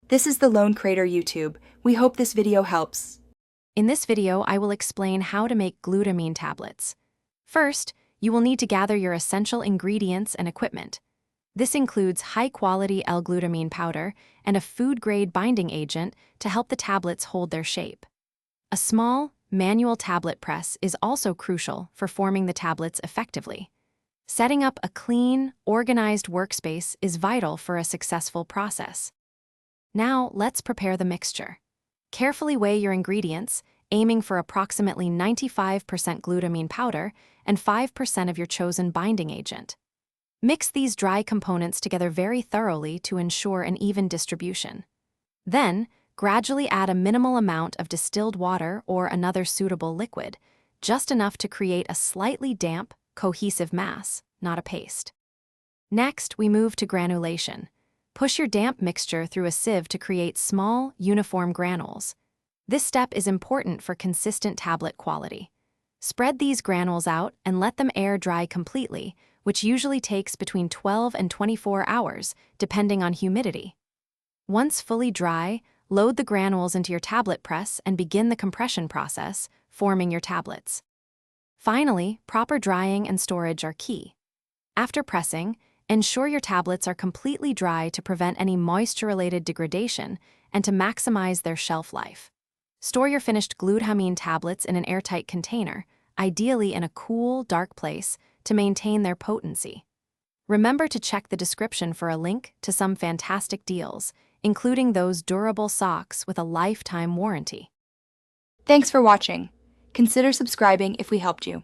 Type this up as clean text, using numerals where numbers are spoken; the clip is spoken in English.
This is the Lone Crater YouTube. We hope this video helps. In this video, I will explain how to make glutamine tablets. First, you will need to gather your essential ingredients and equipment. This includes high-quality L-glutamine powder and a food-grade binding agent to help the tablets hold their shape. A small, manual tablet press is also crucial for forming the tablets effectively. Setting up a clean, organized workspace is vital for a successful process. Now, let's prepare the mixture. Carefully weigh your ingredients, aiming for approximately 95% glutamine powder and 5% of your chosen binding agent. Mix these dry components together very thoroughly to ensure an even distribution. Then, gradually add a minimal amount of distilled water or another suitable liquid, just enough to create a slightly damp, cohesive mass, not a paste. Next, we move to granulation. Push your damp mixture through a sieve to create small, uniform granules. This step is important for consistent tablet quality. Spread these granules out and let them air dry completely, which usually takes between 12 and 24 hours, depending on humidity. Once fully dry, load the granules into your tablet press and begin the compression process, forming your tablets. Finally, proper drying and storage are key. After pressing, ensure your tablets are completely dry to prevent any moisture-related degradation and to maximize their shelf life. Store your finished glutamine tablets in an airtight container, ideally in a cool, dark place, to maintain their potency. Remember to check the description for a link to some fantastic deals, including those durable socks with a lifetime warranty. Thanks for watching. Consider subscribing if we helped you.